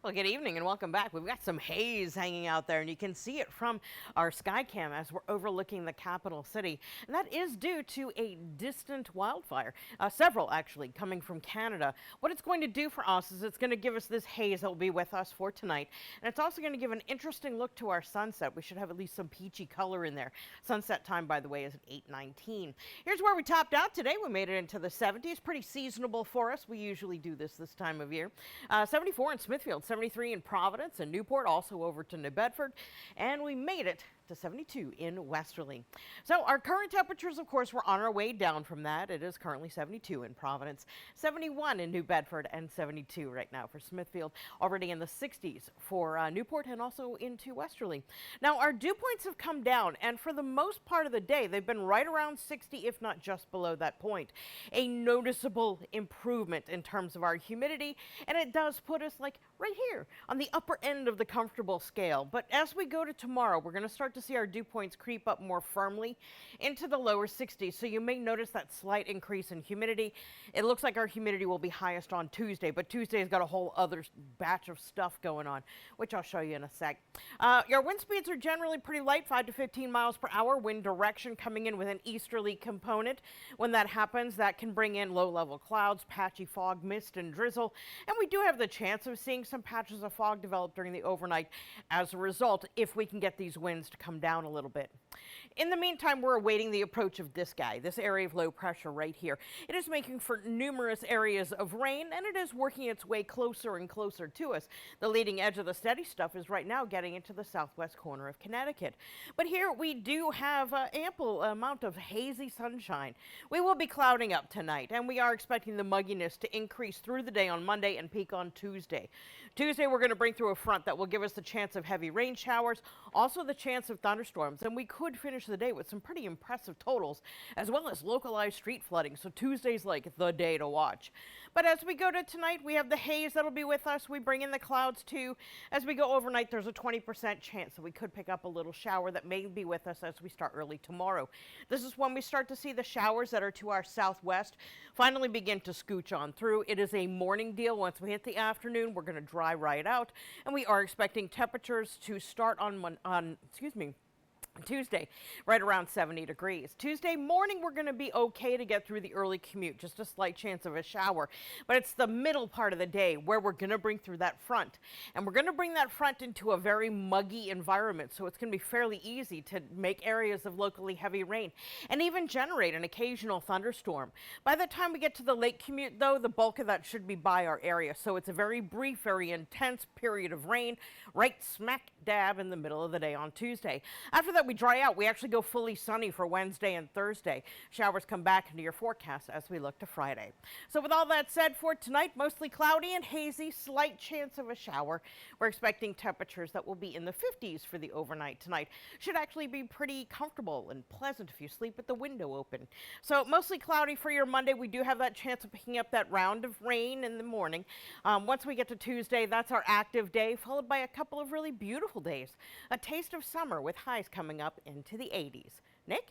Well, good evening and welcome back. We've got some haze hanging out there, and you can see it from our sky cam as we're overlooking the capital city. And that is due to a distant wildfire, several actually coming from Canada. What it's going to do for us is it's going to give us this haze that will be with us for tonight. And it's also going to give an interesting look to our sunset. We should have at least some peachy color in there. Sunset time, by the way, is at 8:19. Here's where we topped out today. We made it into the 70s. Pretty seasonable for us. We usually do this time of year. 74 in Smithfield. 73 in Providence and Newport, also over to New Bedford, and we made it to 72 in Westerly. So our current temperatures, of course, we're on our way down from that. It is currently 72 in Providence, 71 in New Bedford, and 72 right now for Smithfield. Already in the 60s for Newport and also into Westerly. Now our dew points have come down, and for the most part of the day, they've been right around 60, if not just below that point. A noticeable improvement in terms of our humidity, and it does put us like right here on the upper end of the comfortable scale. But as we go to tomorrow, we're going to start to see our dew points creep up more firmly into the lower 60s. So you may notice that slight increase in humidity. It looks like our humidity will be highest on Tuesday, but Tuesday's got a whole other batch of stuff going on, which I'll show you in a sec. Your wind speeds are generally pretty light, 5 to 15 miles per hour. Wind direction coming in with an easterly component. When that happens, that can bring in low-level clouds, patchy fog, mist, and drizzle. And we do have the chance of seeing some patches of fog develop during the overnight as a result, if we can get these winds to come down a little bit. In the meantime, we're awaiting the approach of this guy, this area of low pressure right here. It is making for numerous areas of rain, and it is working its way closer and closer to us. The leading edge of the steady stuff is right now getting into the southwest corner of Connecticut. But here we do have ample amount of hazy sunshine. We will be clouding up tonight, and we are expecting the mugginess to increase through the day on Monday and peak on Tuesday. Tuesday, we're going to bring through a front that will give us the chance of heavy rain showers, also the chance of thunderstorms, and we could finish the day with some pretty impressive totals, as well as localized street flooding, so Tuesday's like the day to watch. But as we go to tonight, we have the haze that'll be with us. We bring in the clouds too. As we go overnight, there's a 20% chance that we could pick up a little shower that may be with us as we start early tomorrow. This is when we start to see the showers that are to our southwest finally begin to scooch on through. It is a morning deal. Once we hit the afternoon, we're going to dry right out, and we are expecting temperatures to start on Tuesday, right around 70 degrees. Tuesday morning, we're going to be okay to get through the early commute, just a slight chance of a shower. But it's the middle part of the day where we're going to bring through that front. And we're going to bring that front into a very muggy environment, so it's going to be fairly easy to make areas of locally heavy rain and even generate an occasional thunderstorm. By the time we get to the late commute, though, the bulk of that should be by our area. So it's a very brief, very intense period of rain right smack dab in the middle of the day on Tuesday. After that, we dry out. We actually go fully sunny for Wednesday and Thursday. Showers come back into your forecast as we look to Friday. So with all that said, for tonight, mostly cloudy and hazy, slight chance of a shower. We're expecting temperatures that will be in the 50s for the overnight tonight. Should actually be pretty comfortable and pleasant if you sleep with the window open. So mostly cloudy for your Monday. We do have that chance of picking up that round of rain in the morning. Once we get to Tuesday, that's our active day, followed by a couple of really beautiful days. A taste of summer with highs coming up into the 80s. Nick?